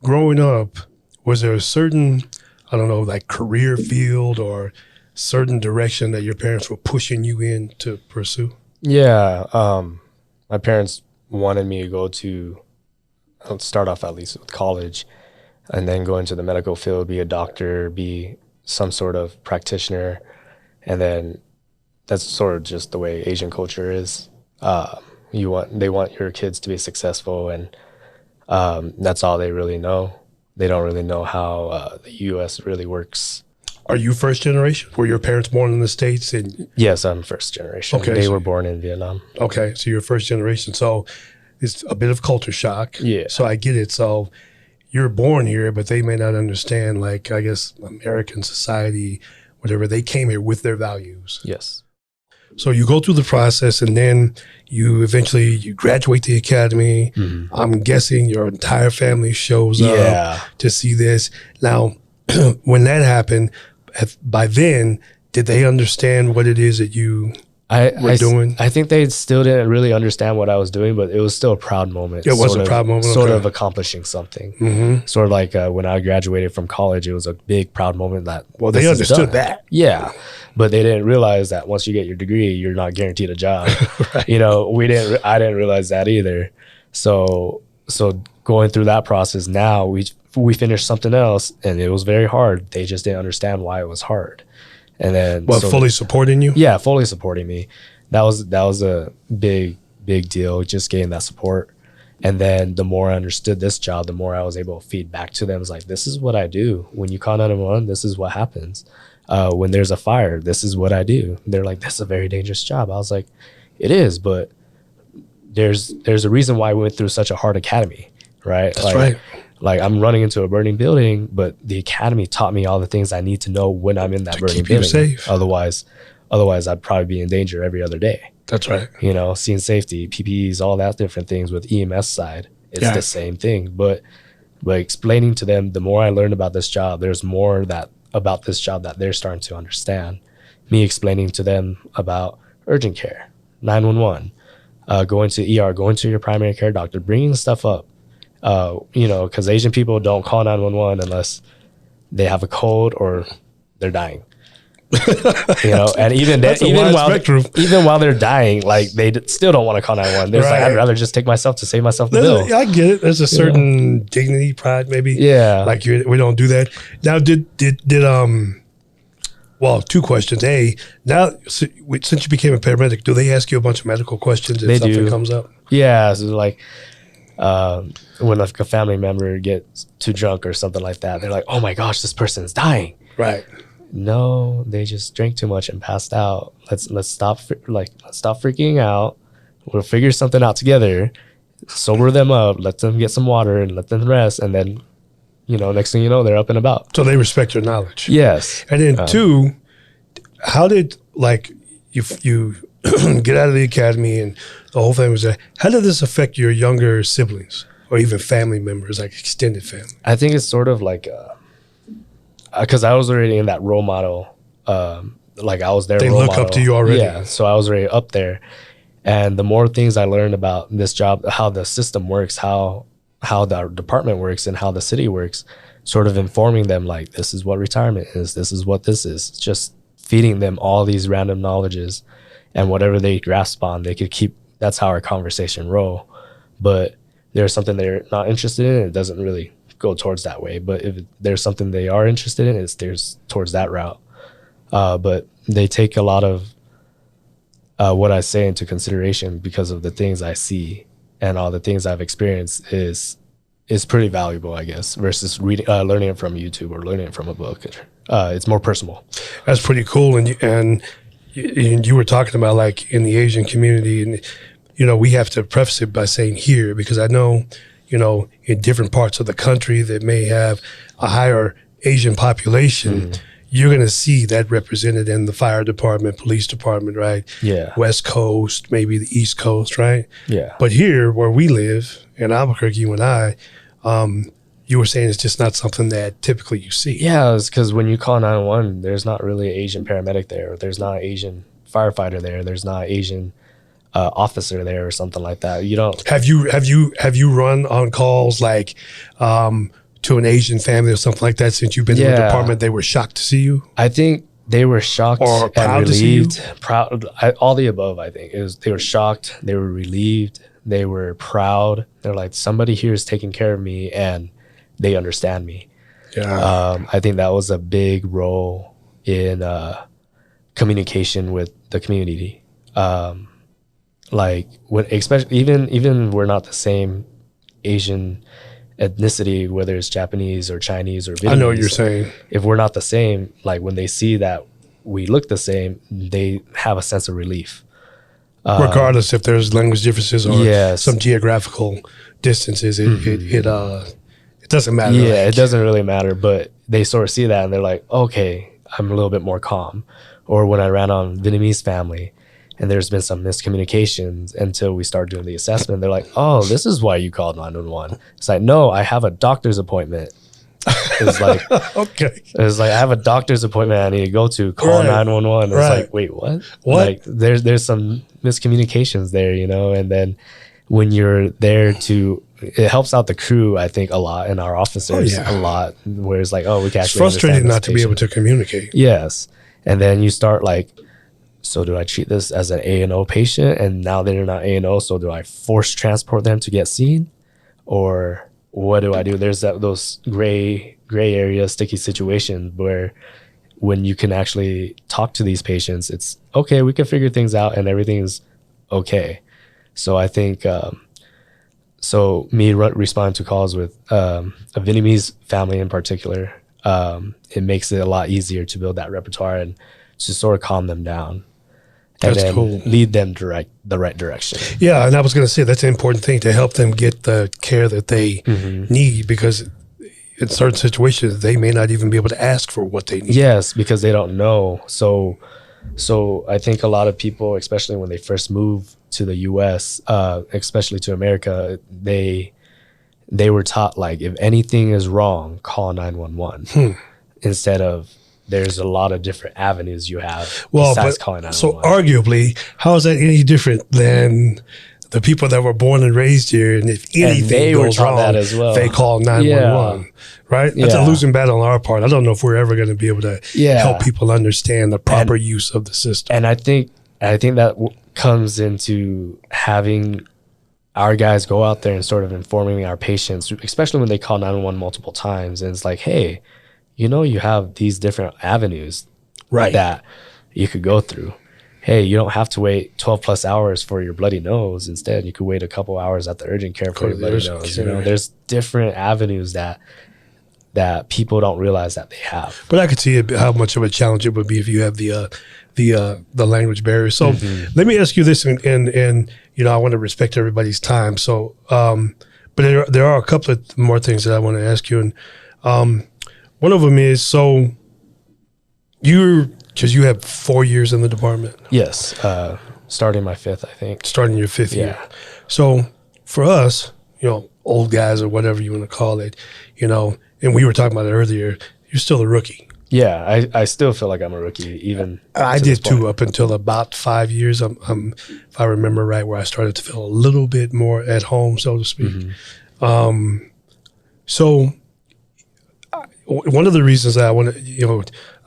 growing up, was there a certain, I don't know, like career field or certain direction that your parents were pushing you in to pursue? Yeah. My parents wanted me to go to, I'll start off at least with college and then go into the medical field, be a doctor, be some sort of practitioner. And then that's sort of just the way Asian culture is. They want your kids to be successful, and that's all they really know. They don't really know how the U.S. really works. Are you first generation? Were your parents born in the States? And Yes, I'm first generation. Okay, They so- were born in Vietnam. okay, so you're first generation. So it's a bit of culture shock. Yeah. So I get it. So you're born here, but they may not understand, like, I guess, American society, whatever. They came here with their values. Yes. So you go through the process, and then you eventually graduate the academy. Mhm. I'm guessing your entire family shows up Yeah. to see this. Now, when that happened, by then, did they understand what it is that you were doing? I think they still didn't really understand what I was doing, but it was still a proud moment. It was sort a of- proud moment, Sort okay. of accomplishing something. Mm-hmm. Sort of like when I graduated from college, it was a big proud moment that, Well, they this is understood done. that. Yeah. But they didn't realize that once you get your degree, you're not guaranteed a job. Right. You know, I didn't realize that either. So going through that process now, we finished something else and it was very hard. They just didn't understand why it was hard. And then Well, fully supporting you? yeah, fully supporting me. That was a big deal, just getting that support. And then the more I understood this job, the more I was able to feed back to them. It was like, this is what I do. When you call 911, this is what happens. When there's a fire, this is what I do. They're like, this is a very dangerous job. I was like, it is, but there's a reason why we went through such a hard academy, right? That's right. Like I'm running into a burning building, but the academy taught me all the things I need to know when I'm in that To burning keep you building. safe. Otherwise I'd probably be in danger every other day. That's right. You know, seeing safety, PPEs, all that different things with EMS side. It's Yeah. the same thing. But explaining to them, the more I learned about this job, there's more about this job that they're starting to understand. Me explaining to them about urgent care, 911, going to ER, going to your primary care doctor, bringing stuff up. You know, because Asian people don't call 911 unless they have a cold or they're dying. You know, and even That's a wide spectrum. even while they're dying, like still don't want to call 911. They're just like, Right. I'd rather just take myself to save myself the bill. I get it. There's a certain dignity, pride, maybe. Yeah. Like we don't do that. Now, did well, two questions. A, now since you became a paramedic, do they ask you a bunch of medical questions if They something do. comes up? Yeah, so like when like a family member gets too drunk or something like that, they're like, "Oh my gosh, this person's dying." Right. No, they just drank too much and passed out. Let's stop freaking out. We'll figure something out together. Sober them up. Let them get some water and let them rest. And then, you know, next thing you know, they're up and about. So they respect your knowledge. Yes. And then two, how did like you get out of the academy and the whole thing was there? How did this affect your younger siblings or even family members, like extended family? I think it's sort of like, because I was already in that role model. Like I was their They role look model. up to you already. Yeah. So I was already up there. And the more things I learned about this job, how the system works, how the department works and how the city works, sort of informing them like, this is what retirement is. This is what this is. Just feeding them all these random knowledges, and whatever they grasp on, they could keep. That's how our conversation roll. But there's something they're not interested in, it doesn't really go towards that way. But if there's something they are interested in, there's towards that route. But they take a lot of what I say into consideration because of the things I see and all the things I've experienced is pretty valuable, I guess, versus learning it from YouTube or learning it from a book. It's more personal. That's pretty cool. And you were talking about like in the Asian community, and you know, we have to preface it by saying here, because I know, you know, in different parts of the country that may have a higher Asian population, you're going to see that represented in the fire department, police department, right? Yeah. West Coast, maybe the East Coast, right? Yeah. But here where we live in Albuquerque, you and I, you were saying it's just not something that typically you see. Yeah, it's because when you call 911, there's not really an Asian paramedic there. There's not an Asian firefighter there. There's not an Asian officer there or something like that. You don't. Have you run on calls like to an Asian family or something like that, since you've been in the department, they were shocked to see you? I think they were shocked or proud and to see you? relieved. Proud, all the above. I think they were shocked, they were relieved, they were proud. They're like, somebody here is taking care of me, and they understand me. Yeah. I think that was a big role in communication with the community. Like, especially even we're not the same Asian ethnicity, whether it's Japanese or Chinese or Vietnamese. I know what you're saying. If we're not the same, like when they see that we look the same, they have a sense of relief. Regardless if there's language differences or Yes. some geographical distances, it doesn't matter. Yeah, it doesn't really matter, but they sort of see that and they're like, okay, I'm a little bit more calm. Or when I ran on Vietnamese family, and there's been some miscommunications until we start doing the assessment. They're like, oh, this is why you called 911. It's like, no, I have a doctor's appointment. It's like, Okay. it's like, I have a doctor's appointment I need to go to, call Right. 911. It's Right. like, wait, what? What? Like, there's some miscommunications there, you know? And then when you're there it helps out the crew, I think, a lot, and our officers yeah. a lot, where it's like, oh, we can It's actually frustrating understand this not to be able patient. to communicate. Yes. And then you start like, so do I treat this as an A&O patient, and now they're not A&O, so do I force transport them to get seen? Or what do I do? There's those gray area, sticky situations where when you can actually talk to these patients, it's okay, we can figure things out and everything is okay. So I think, so me responding to calls with a Vietnamese family in particular, it makes it a lot easier to build that repertoire and to sort of calm them down. And That's then cool. lead them the right direction. Yeah, and I was going to say that's an important thing, to help them get the care that they need, because in certain situations they may not even be able to ask for what they need. Yes, because they don't know. So I think a lot of people, especially when they first move to the U.S., especially to America, they were taught, like, if anything is wrong, call 911 instead of, there's a lot of different avenues you have besides calling 911. So arguably, how is that any different than the people that were born and raised here? And if anything they were goes taught wrong, that as well. they call 911, right? That's a Yeah. losing battle on our part. I don't know if we're ever going to be able to help people understand the proper use of the system. And I think that comes into having our guys go out there and sort of informing our patients, especially when they call 911 multiple times. And it's like, hey, you know, you have these different avenues that you could go through. Hey, you don't have to wait 12 plus hours for your bloody nose. Instead, you could wait a couple hours at the urgent care for your bloody nose. You know, there's different avenues that people don't realize that they have. But I could see how much of a challenge it would be if you have the language barrier. So let me ask you this, and you know, I want to respect everybody's time. So, but there are a couple of more things that I want to ask you, and one of them is, so because you have 4 years in the department. Yes, starting my fifth, I think. Starting your fifth year. So for us, you know, old guys or whatever you want to call it, you know, and we were talking about it earlier, you're still a rookie. Yeah, I still feel like I'm a rookie, even. I did too, up until about 5 years. If I remember right, where I started to feel a little bit more at home, so to speak. So one of the reasons that I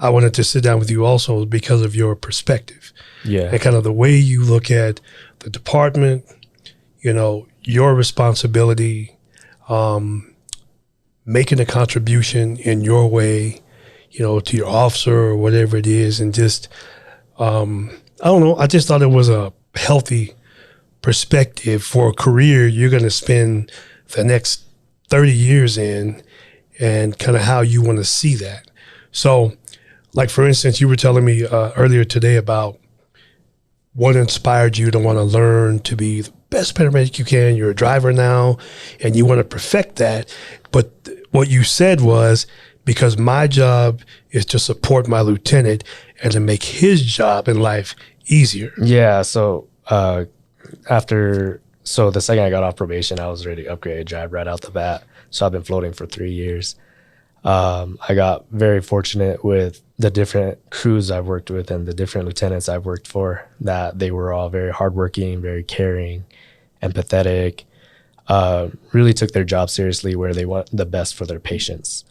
wanted to sit down with you also is because of your perspective. Yeah. And kind of the way you look at the department, you know, your responsibility, making a contribution in your way, you know, to your officer or whatever it is. And just, I don't know, I just thought it was a healthy perspective for a career you're going to spend the next 30 years in, and kind of how you want to see that. So, like, for instance, you were telling me earlier today about what inspired you to want to learn to be the best paramedic you can. You're a driver now, and you want to perfect that. But what you said was, because my job is to support my lieutenant and to make his job in life easier. Yeah, so the second I got off probation, I was ready to upgrade a drive right out the bat. So I've been floating for 3 years. I got very fortunate with the different crews I've worked with and the different lieutenants I've worked for, that they were all very hardworking, very caring, empathetic. really took their job seriously, where they want the best for their patients,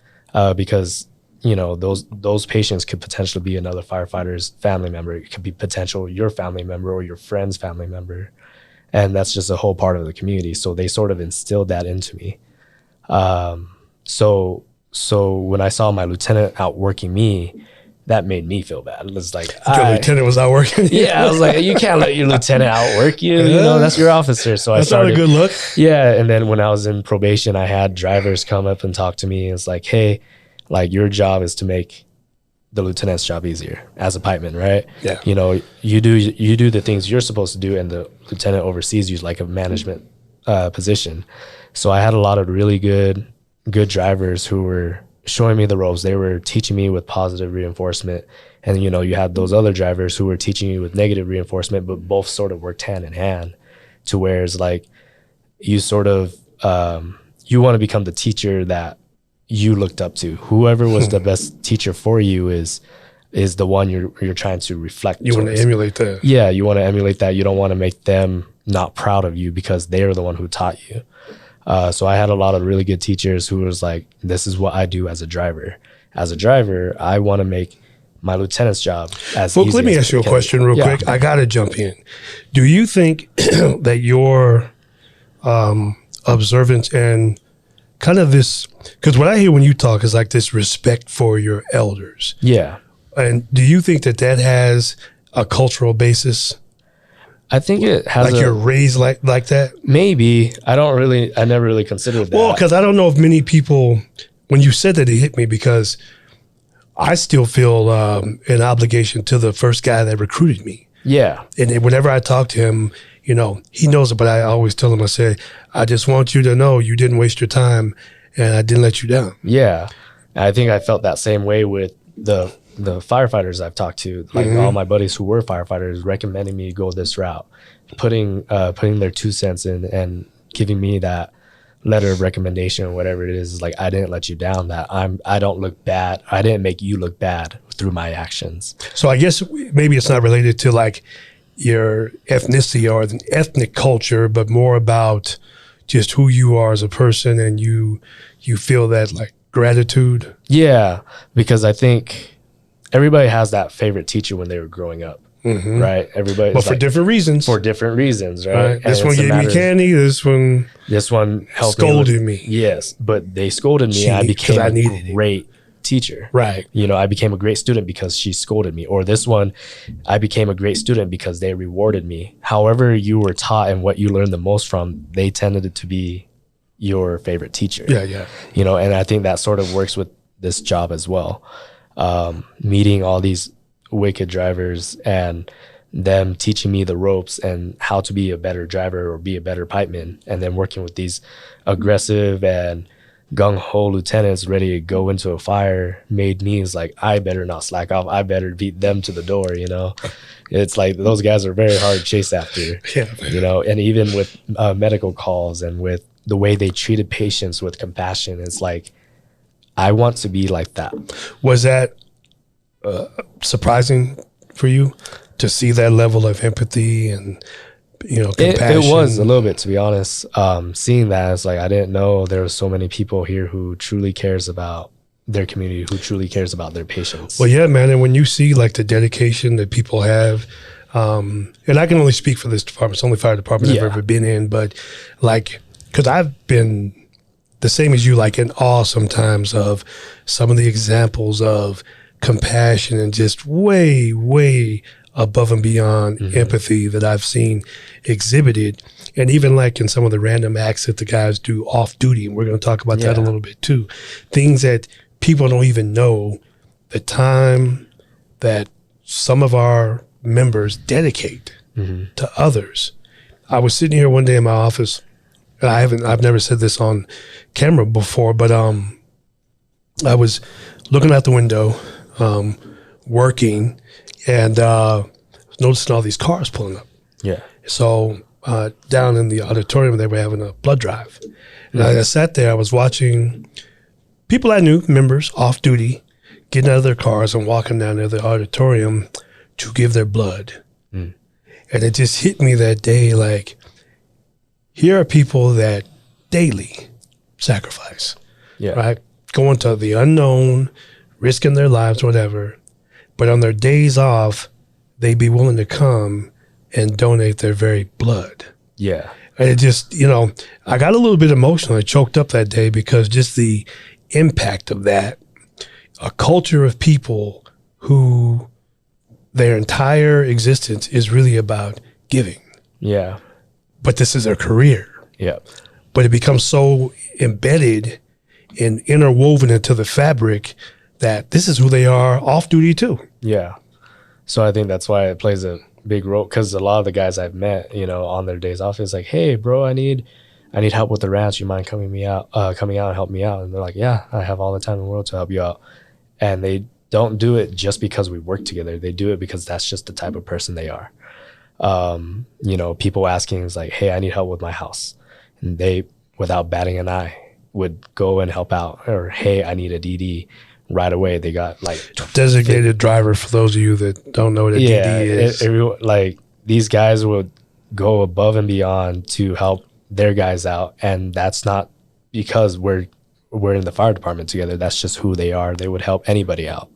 because those patients could potentially be another firefighter's family member. It could be potential your family member or your friend's family member, and that's just a whole part of the community. So they sort of instilled that into me. So when I saw my lieutenant outworking me, that made me feel bad. It was like, your lieutenant was outworking you. Yeah, I was like, you can't let your lieutenant outwork you. That's your officer. So that's not a good look. Yeah, and then when I was in probation, I had drivers come up and talk to me. It's like, hey, like, your job is to make the lieutenant's job easier as a pipeman, right? Yeah. You do the things you're supposed to do, and the lieutenant oversees you like a management position. So I had a lot of really good drivers who were showing me the ropes. They were teaching me with positive reinforcement, and you had those other drivers who were teaching you with negative reinforcement, but both sort of worked hand in hand, to where it's like you sort of you want to become the teacher that you looked up to. Whoever was the best teacher for you is the one you're trying to reflect. You want to emulate that. Yeah, you want to emulate that. You don't want to make them not proud of you because they're the one who taught you. So I had a lot of really good teachers who was like, this is what I do as a driver. As a driver, I want to make my lieutenant's job as easy. Let me ask you a question real quick. I got to jump in. Do you think that your observance and kind of this, because what I hear when you talk is like this respect for your elders. Yeah. And do you think that has a cultural basis? I think it has. Like you're raised like that? Maybe. I never really considered that. Well, because I don't know if many people, when you said that, it hit me, because I still feel an obligation to the first guy that recruited me. Yeah. And whenever I talk to him, he knows it, but I always tell him, I say, I just want you to know you didn't waste your time and I didn't let you down. Yeah. I think I felt that same way with the firefighters I've talked to, like all my buddies who were firefighters recommending me go this route, putting their 2 cents in and giving me that letter of recommendation or whatever it is. Like, I didn't let you down, that I don't look bad. I didn't make you look bad through my actions. So I guess maybe it's not related to like your ethnicity or the ethnic culture, but more about just who you are as a person, and you feel that like gratitude. Yeah, because I think everybody has that favorite teacher when they were growing up, right? Everybody, but for different reasons. For different reasons, right? This one gave me candy. This one helped scolded me. Yes, but they scolded me. I became a great teacher. Right. I became a great student because she scolded me. Or this one, I became a great student because they rewarded me. However you were taught and what you learned the most from, they tended to be your favorite teacher. Yeah. And I think that sort of works with this job as well. Meeting all these wicked drivers and them teaching me the ropes and how to be a better driver or be a better pipeman, and then working with these aggressive and gung-ho lieutenants ready to go into a fire made me is like, I better not slack off. I better beat them to the door, It's like those guys are very hard to chase after, and even with medical calls and with the way they treated patients with compassion, it's like, I want to be like that. Was that surprising for you to see that level of empathy and compassion? It was a little bit, to be honest. Seeing that, it's like, I didn't know there were so many people here who truly cares about their community, who truly cares about their patients. Well, yeah, man. And when you see like the dedication that people have, and I can only speak for this department, it's the only fire department I've ever been in, but like, because I've been the same as you, like in awe sometimes of some of the examples of compassion and just way, way above and beyond empathy that I've seen exhibited. And even like in some of the random acts that the guys do off duty, and we're going to talk about that a little bit too, things that people don't even know the time that some of our members dedicate to others. I was sitting here one day in my office, and I've never said this on camera before, but I was looking out the window, working, and noticing all these cars pulling up. Yeah. So down in the auditorium, they were having a blood drive. And I sat there, I was watching people I knew, members off duty, getting out of their cars and walking down to the auditorium to give their blood. And it just hit me that day, like, here are people that daily sacrifice, Yeah. right? Going to the unknown, risking their lives, whatever. But on their days off, they'd be willing to come and donate their very blood. Yeah. And it just, I got a little bit emotional. I choked up that day because just the impact of that, a culture of people who their entire existence is really about giving. Yeah. But this is their career. Yeah. But it becomes so embedded and interwoven into the fabric that this is who they are off duty too. Yeah. So I think that's why it plays a big role, because a lot of the guys I've met, on their days off is like, hey, bro, I need help with the ranch. You mind coming out and help me out? And they're like, yeah, I have all the time in the world to help you out. And they don't do it just because we work together. They do it because that's just the type of person they are. People asking is like, hey, I need help with my house. And they, without batting an eye, would go and help out. Or, hey, I need a DD. Right away, they got like designated driver. For those of you that don't know what a DD is, these guys would go above and beyond to help their guys out, and that's not because we're in the fire department together. That's just who they are. They would help anybody out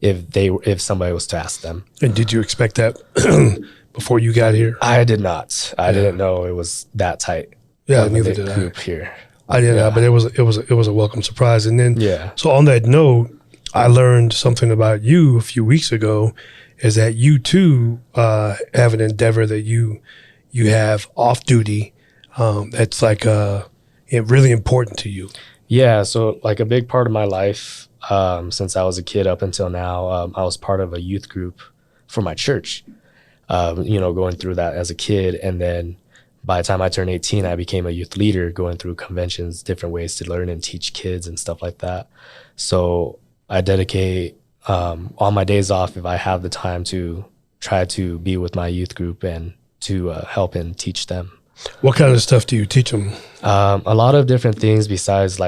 if somebody was to ask them. And did you expect that before you got here? I did not. I didn't know it was that tight. Yeah, neither did I. Group here. I didn't, but it was a welcome surprise. And then, so on that note, I learned something about you a few weeks ago, is that you too have an endeavor that you have off duty that's like really important to you. Yeah. So like a big part of my life since I was a kid up until now, I was part of a youth group for my church. Going through that as a kid, and then by the time I turned 18, I became a youth leader, going through conventions, different ways to learn and teach kids and stuff like that. So I dedicate on my days off, if I have the time, to try to be with my youth group and to help and teach them. What kind of stuff do you teach them? A lot of different things besides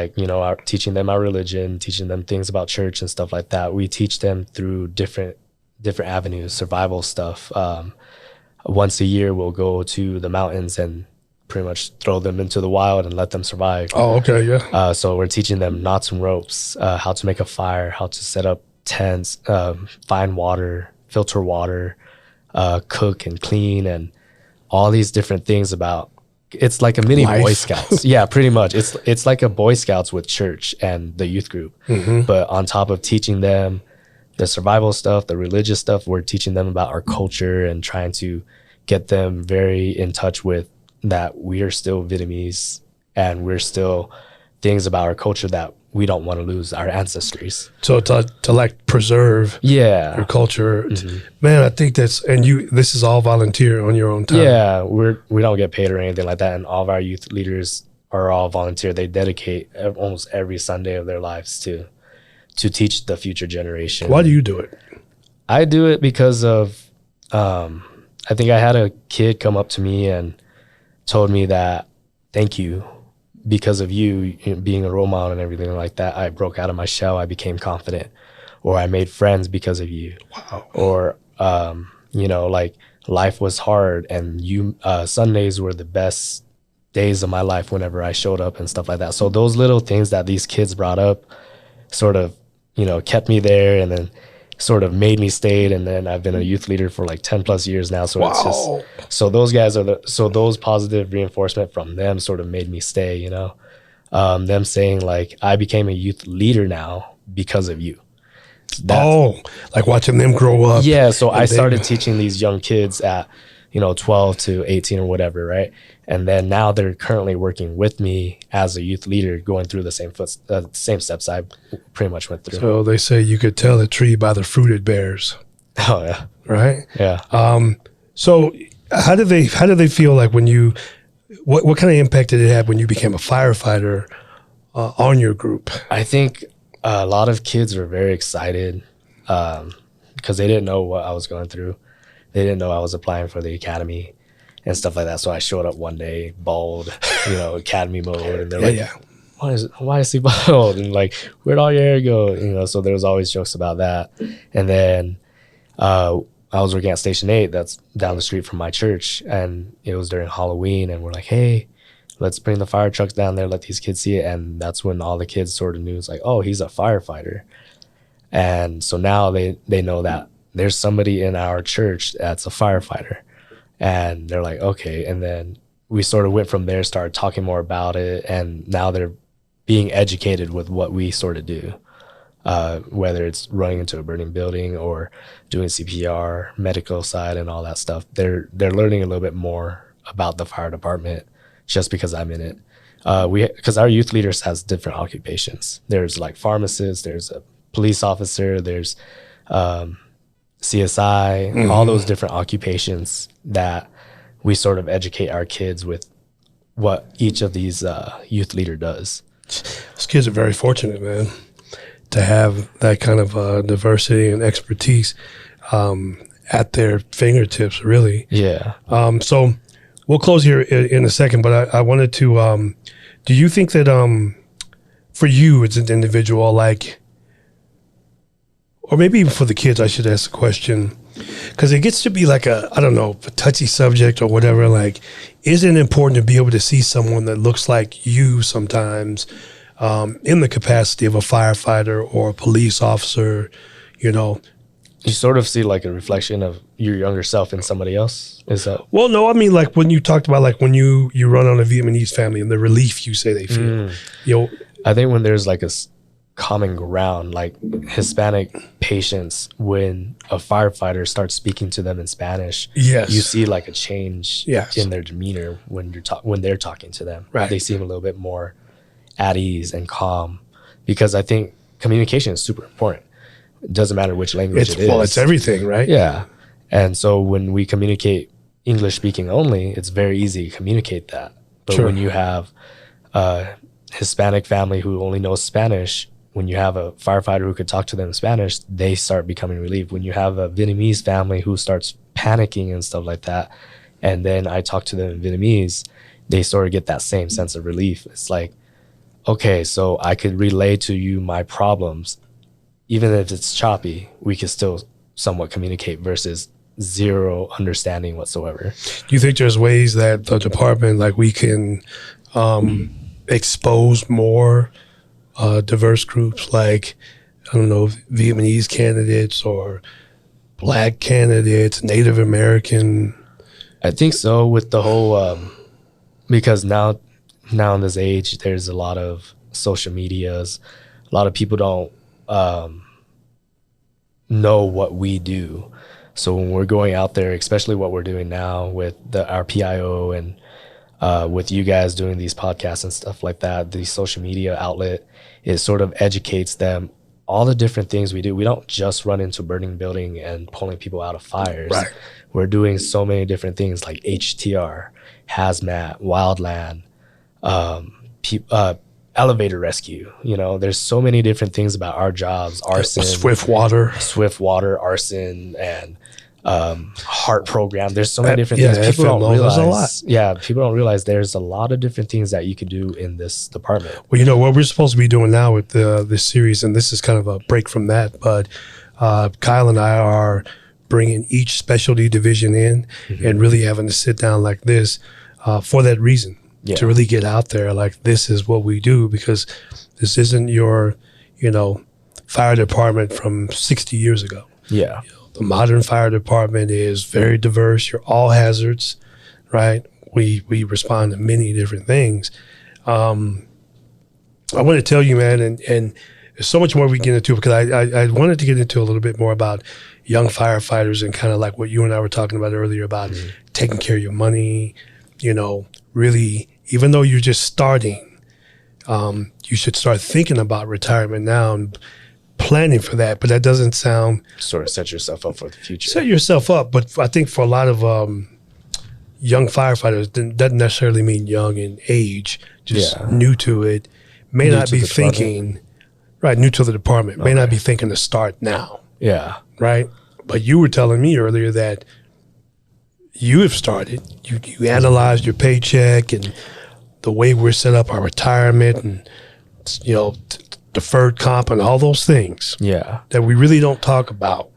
teaching them our religion, teaching them things about church and stuff like that. We teach them through different avenues, survival stuff. Once a year, we'll go to the mountains and pretty much throw them into the wild and let them survive. Oh, okay, yeah. So we're teaching them knots and ropes, how to make a fire, how to set up tents, find water, filter water, cook and clean, and all these different things about. It's like a mini life. Boy Scouts. Yeah, pretty much. It's like a Boy Scouts with church and the youth group. Mm-hmm. But on top of teaching them the survival stuff, the religious stuff, we're teaching them about our culture and trying to get them very in touch with that we are still Vietnamese and we're still things about our culture that we don't want to lose, our ancestries. So to like preserve your culture. Mm-hmm. Man, I think this is all volunteer on your own time. Yeah, we don't get paid or anything like that. And all of our youth leaders are all volunteer. They dedicate almost every Sunday of their lives to teach the future generation. Why do you do it? I do it because of, I think I had a kid come up to me and told me that, thank you, because of you being a role model and everything like that, I broke out of my shell, I became confident, or I made friends because of you. Wow. Or, life was hard and you, Sundays were the best days of my life whenever I showed up and stuff like that. So those little things that these kids brought up sort of, kept me there and then sort of made me stay. And then I've been a youth leader for like 10 plus years now. So It's just, so those guys are those positive reinforcement from them sort of made me stay, them saying like, I became a youth leader now because of you. Like watching them grow up. Yeah. So I started teaching these young kids at, 12 to 18 or whatever. Right. And then now they're currently working with me as a youth leader, going through the same steps I pretty much went through. So they say you could tell a tree by the fruit it bears. Oh yeah. Right. Yeah. So how did they feel like when you, what kind of impact did it have when you became a firefighter on your group? I think a lot of kids were very excited because they didn't know what I was going through. They didn't know I was applying for the academy and stuff like that. So I showed up one day, bald, academy mode, and they're why is he bald? And like, where'd all your hair go? So there was always jokes about that. And then I was working at Station 8, that's down the street from my church, and it was during Halloween, and we're like, hey, let's bring the fire trucks down there, let these kids see it. And that's when all the kids sort of knew, it's like, oh, he's a firefighter. And so now they know that there's somebody in our church that's a firefighter. And they're like, okay. And then we sort of went from there, started talking more about it. And now they're being educated with what we sort of do, whether it's running into a burning building or doing CPR, medical side and all that stuff. They're learning a little bit more about the fire department just because I'm in it. Because our youth leaders has different occupations. There's like pharmacists, there's a police officer, there's CSI, all those different occupations that we sort of educate our kids with what each of these youth leader does. Those kids are very fortunate, man, to have that kind of diversity and expertise at their fingertips, really. Yeah. So we'll close here in a second, but I wanted to, do you think that for you as an individual, like, or maybe even for the kids, I should ask the question, because it gets to be like a touchy subject or whatever. Like, isn't it important to be able to see someone that looks like you sometimes in the capacity of a firefighter or a police officer, you know? You sort of see like a reflection of your younger self in somebody else? Is that? Well, no, I mean, like when you talked about like when you run on a Vietnamese family and the relief you say they feel, you know? I think when there's like a common ground, like Hispanic patients, when a firefighter starts speaking to them in Spanish, yes, you see like a change yes. in their demeanor when they're talking to them. Right. They seem a little bit more at ease and calm, because I think communication is super important. It doesn't matter which language it is. Well, it's everything, right? Yeah. And so when we communicate English speaking only, it's very easy to communicate that. But Sure. when you have a Hispanic family who only knows Spanish, when you have a firefighter who could talk to them in Spanish, they start becoming relieved. When you have a Vietnamese family who starts panicking and stuff like that, and then I talk to them in Vietnamese, they sort of get that same sense of relief. It's like, okay, so I could relay to you my problems. Even if it's choppy, we can still somewhat communicate versus zero understanding whatsoever. Do you think there's ways that the department, like we can expose more diverse groups, like, I don't know, Vietnamese candidates or Black candidates, Native American? I think so, with the whole, because now in this age, there's a lot of social medias. A lot of people don't know what we do. So when we're going out there, especially what we're doing now with our PIO and with you guys doing these podcasts and stuff like that, the social media outlet, it sort of educates them all the different things we do. We don't just run into burning building and pulling people out of fires. Right. We're doing so many different things like HTR, hazmat, wildland, elevator rescue. You know, there's so many different things about our jobs. Arson, Swift water, arson, and heart program. There's so many different things. People don't FMO, realize. there's a lot. Yeah, people don't realize there's a lot of different things that you could do in this department. Well, you know, what we're supposed to be doing now with this series, and this is kind of a break from that, but Kyle and I are bringing each specialty division in and really having to sit down like this for that reason. Yeah. To really get out there, like, this is what we do, because this isn't your, you know, fire department from 60 years ago. Yeah. You know, the modern fire department is very diverse. You're all hazards, right? We respond to many different things. I want to tell you, man, and there's so much more we get into, because I wanted to get into a little bit more about young firefighters and kind of like what you and I were talking about earlier about taking care of your money, you know, really. Even though you're just starting, you should start thinking about retirement now and planning for that. But that doesn't sound... Sort of set yourself up for the future. Set yourself up. But I think for a lot of young firefighters, it doesn't necessarily mean young in age, just new to it, may not be thinking... Right, new to the department, may not be thinking to start now. Yeah. Right? But you were telling me earlier that you have started. You analyzed your paycheck and the way we're set up, our retirement, and, you know, deferred comp and all those things. Yeah. That we really don't talk about.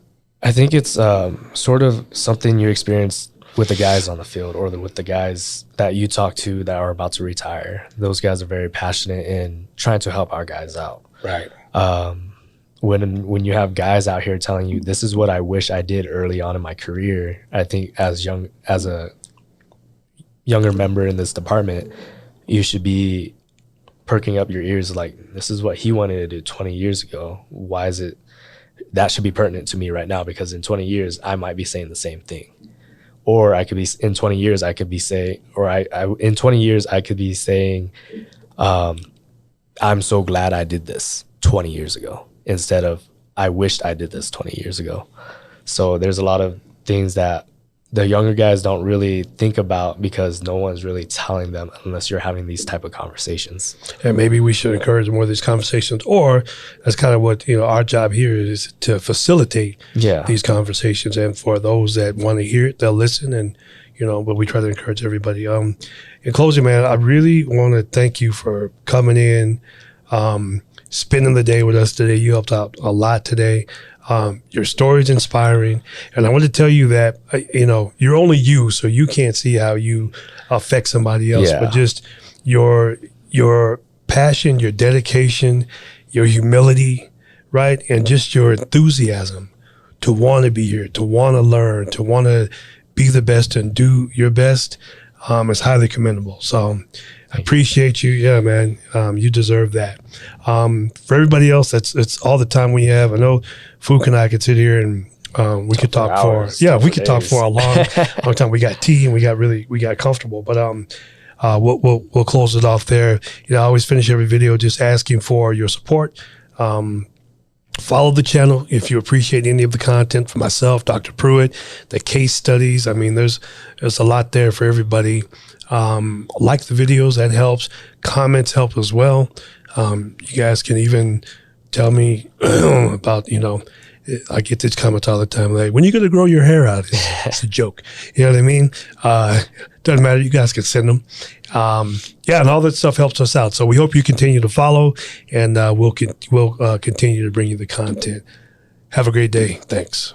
I think it's sort of something you experience with the guys on the field or with the guys that you talk to that are about to retire. Those guys are very passionate in trying to help our guys out. Right. When you have guys out here telling you this is what I wish I did early on in my career, I think as a younger member in this department, you should be perking up your ears like, this is what he wanted to do 20 years ago. Why is it that should be pertinent to me right now? Because in 20 years, I might be saying the same thing. Or I could be in 20 years, I could be saying, in 20 years, I could be saying, I'm so glad I did this 20 years ago, instead of I wished I did this 20 years ago. So there's a lot of things that the younger guys don't really think about because no one's really telling them unless you're having these type of conversations. And maybe we should encourage more of these conversations, or that's kind of what, our job here is, to facilitate these conversations. And for those that want to hear it, they'll listen, and, but we try to encourage everybody. In closing, man, I really want to thank you for coming in, spending the day with us today. You helped out a lot today. Your story is inspiring, and I want to tell you that you're only you, so you can't see how you affect somebody else. But just your passion, your dedication, your humility, right, and just your enthusiasm to want to be here, to want to learn, to want to be the best and do your best is highly commendable. So I appreciate you. Yeah, man. You deserve that. For everybody else, it's all the time we have. I know Phuc and I could sit here and we could talk talk for a long time. We got tea and we got comfortable, but we'll close it off there. I always finish every video just asking for your support. Follow the channel if you appreciate any of the content from myself, Dr. Pruitt, the case studies. I mean, there's a lot there for everybody. Like the videos, that helps. Comments help as well. You guys can even tell me about, I get these comments all the time, like, when are you going to grow your hair out? It's a joke. You know what I mean? Doesn't matter. You guys can send them. And all that stuff helps us out. So we hope you continue to follow, and we'll continue to bring you the content. Have a great day. Thanks.